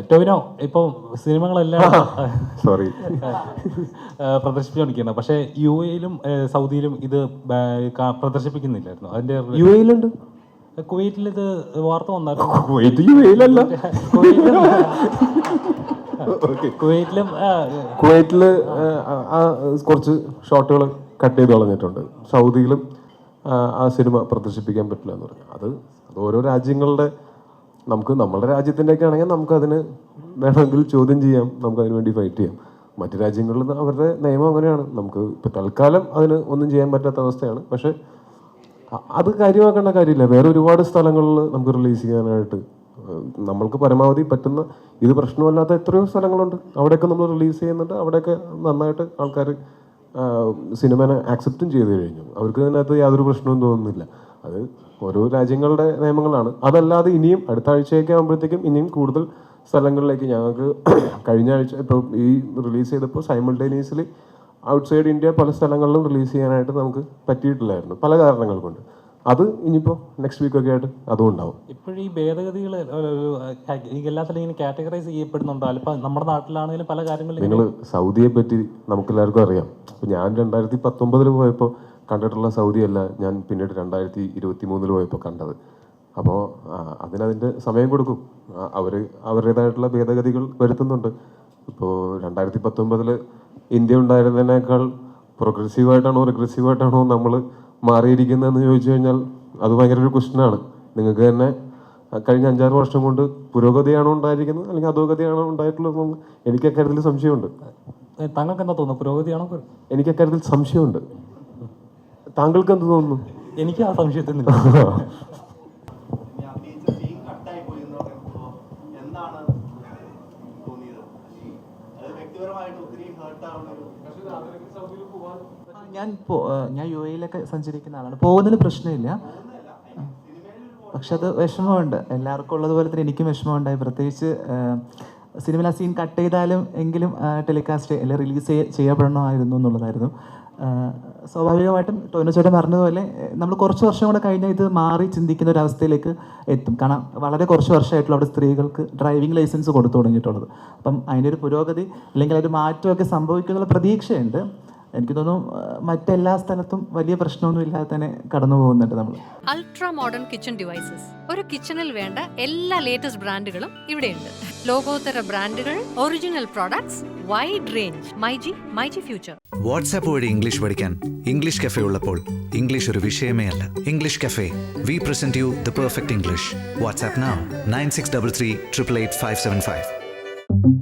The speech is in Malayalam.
ടോവിനോ ഇപ്പോൾ സിനിമകളെല്ലാം സോറി പ്രദർശിപ്പിച്ചുകൊണ്ടിരിക്കുന്നത്, പക്ഷേ യു എയിലും സൗദിയിലും ഇത് പ്രദർശിപ്പിക്കുന്നില്ലായിരുന്നു. അതിൻ്റെ യു എയിലുണ്ട്, കുവൈറ്റിൽ ഇത് വാർത്ത വന്നായിരുന്നു. കുവൈറ്റ് യു എയിലല്ല, കുവൈറ്റിലും കുവൈറ്റിൽ കുറച്ച് ഷോട്ടുകൾ കട്ട് ചെയ്ത് കളഞ്ഞിട്ടുണ്ട്. സൗദിയിലും ആ സിനിമ പ്രദർശിപ്പിക്കാൻ പറ്റില്ല എന്ന് പറഞ്ഞു. അത് ഓരോ രാജ്യങ്ങളുടെ, നമ്മളുടെ രാജ്യത്തിൻ്റെയൊക്കെ ആണെങ്കിൽ നമുക്കതിന് വേണമെങ്കിൽ ചോദ്യം ചെയ്യാം, നമുക്കതിന് വേണ്ടി ഫൈറ്റ് ചെയ്യാം. മറ്റു രാജ്യങ്ങളിൽ അവരുടെ നിയമം അങ്ങനെയാണ്. നമുക്ക് ഇപ്പോൾ തൽക്കാലം അതിന് ഒന്നും ചെയ്യാൻ പറ്റാത്ത അവസ്ഥയാണ്. പക്ഷേ അത് കാര്യമാക്കേണ്ട കാര്യമില്ല. വേറെ ഒരുപാട് സ്ഥലങ്ങളിൽ നമുക്ക് റിലീസ് ചെയ്യാനായിട്ട് നമ്മൾക്ക് പരമാവധി പറ്റുന്ന, ഇത് പ്രശ്നമല്ലാത്ത എത്രയോ സ്ഥലങ്ങളുണ്ട്, അവിടെയൊക്കെ നമ്മൾ റിലീസ് ചെയ്യുന്നുണ്ട്. അവിടെയൊക്കെ നന്നായിട്ട് ആൾക്കാർ സിനിമനെ ആക്സെപ്റ്റും ചെയ്ത് കഴിഞ്ഞു. അവർക്ക് അതിനകത്ത് യാതൊരു പ്രശ്നവും തോന്നുന്നില്ല. അത് ഓരോ രാജ്യങ്ങളുടെ നിയമങ്ങളാണ്. അതല്ലാതെ ഇനിയും അടുത്ത ആഴ്ചയൊക്കെ ആകുമ്പോഴത്തേക്കും ഇനിയും കൂടുതൽ സ്ഥലങ്ങളിലേക്ക് ഞങ്ങൾക്ക് കഴിഞ്ഞ ആഴ്ച ഇപ്പോൾ ഈ റിലീസ് ചെയ്തപ്പോൾ സൈമൾട്ടേനിയസ്ലി ഔട്ട്സൈഡ് ഇന്ത്യ പല സ്ഥലങ്ങളിലും റിലീസ് ചെയ്യാനായിട്ട് നമുക്ക് പറ്റിയിട്ടില്ലായിരുന്നു, പല കാരണങ്ങൾ കൊണ്ട്. അത് ഇനിയിപ്പോൾ നെക്സ്റ്റ് വീക്കൊക്കെ ആയിട്ട് അതും ഉണ്ടാവും. ഇപ്പോഴും ഈ ഭേദഗതികൾ എല്ലാ സ്ഥലവും ഇങ്ങനെ കാറ്റഗറൈസ് ചെയ്യപ്പെടുന്നുണ്ടോ? അല്പം നമ്മുടെ നാട്ടിലാണെങ്കിലും പല കാര്യങ്ങളും. നിങ്ങൾ സൗദിയെ പറ്റി നമുക്കെല്ലാവർക്കും അറിയാം. അപ്പോൾ ഞാൻ 2019 പോയപ്പോൾ കണ്ടിട്ടുള്ള സൗദിയല്ല ഞാൻ പിന്നീട് 2023 പോയപ്പോൾ കണ്ടത്. അപ്പോൾ അതിനതിൻ്റെ സമയം കൊടുക്കും. അവരുടേതായിട്ടുള്ള ഭേദഗതികൾ വരുത്തുന്നുണ്ട്. ഇപ്പോൾ 2019 ഇന്ത്യ ഉണ്ടായിരുന്നതിനേക്കാൾ പ്രോഗ്രസീവായിട്ടാണോ റിഗ്രസീവായിട്ടാണോ നമ്മൾ മാറിയിരിക്കുന്നതെന്ന് ചോദിച്ചു കഴിഞ്ഞാൽ അത് ഭയങ്കര ഒരു ക്വസ്റ്റ്യനാണ്. നിങ്ങൾക്ക് തന്നെ കഴിഞ്ഞ 5-6 വർഷം കൊണ്ട് പുരോഗതിയാണോ ഉണ്ടായിരിക്കുന്നത് അല്ലെങ്കിൽ അധോഗതിയാണോ ഉണ്ടായിട്ടുള്ളതെന്ന് എനിക്ക് അക്കാര്യത്തിൽ സംശയമുണ്ട്. താങ്കൾക്ക് എന്താ തോന്നുന്നു, പുരോഗതിയാണോ? എനിക്ക് അക്കാര്യത്തിൽ സംശയമുണ്ട്. താങ്കൾക്ക് എന്ത് തോന്നുന്നു? എനിക്ക് ആ സംശയത്തിൽ ഞാൻ യു എയിലൊക്കെ സഞ്ചരിക്കുന്ന ആളാണ്. പോകുന്നതിന് പ്രശ്നമില്ല, പക്ഷെ അത് വിഷമമുണ്ട്. എല്ലാവർക്കും ഉള്ളതുപോലെ തന്നെ എനിക്കും വിഷമമുണ്ടായി. പ്രത്യേകിച്ച് സിനിമയിൽ ആ സീൻ കട്ട് ചെയ്താലും എങ്കിലും ടെലികാസ്റ്റ് അല്ലെങ്കിൽ റിലീസ് ചെയ്യപ്പെടണമായിരുന്നു എന്നുള്ളതായിരുന്നു. സ്വാഭാവികമായിട്ടും ടോവിനോ ചേട്ടൻ പറഞ്ഞതുപോലെ നമ്മൾ കുറച്ച് വർഷം കൂടെ കഴിഞ്ഞാൽ ഇത് മാറി ചിന്തിക്കുന്ന ഒരു അവസ്ഥയിലേക്ക് എത്തും. കാരണം വളരെ കുറച്ച് വർഷമായിട്ടുള്ള അവിടെ സ്ത്രീകൾക്ക് ഡ്രൈവിംഗ് ലൈസൻസ് കൊടുത്തു തുടങ്ങിയിട്ടുള്ളത്. അപ്പം അതിൻ്റെ ഒരു പുരോഗതി അല്ലെങ്കിൽ ഒരു മാറ്റമൊക്കെ സംഭവിക്കുന്നുള്ള പ്രതീക്ഷയുണ്ട്. എനിക്ക് തോന്നുന്നു മറ്റെല്ലാ സ്ഥലത്തും വലിയ പ്രശ്നമൊന്നും ഇല്ലാതെ തന്നെ കടന്നു പോകുന്നുണ്ട് നമ്മൾ. അൾട്രാ മോഡേൺ കിച്ചൺ ഡിവൈസസ്, ഒരു കിച്ചണിൽ വേണ്ട എല്ലാ ലേറ്റസ്റ്റ് ബ്രാൻഡുകളും ഇവിടെയുണ്ട്. ലോകോത്തര ബ്രാൻഡുകൾ, original products, wide range. MyG future. WhatsApp വഴി ഇംഗ്ലീഷ് പഠിക്കാൻ ഇംഗ്ലീഷ് കഫേ ഉള്ളപ്പോൾ ഇംഗ്ലീഷ് ഒരു വിഷയമേ അല്ല. English cafe, we present you the perfect English. WhatsApp now 9633 888 575.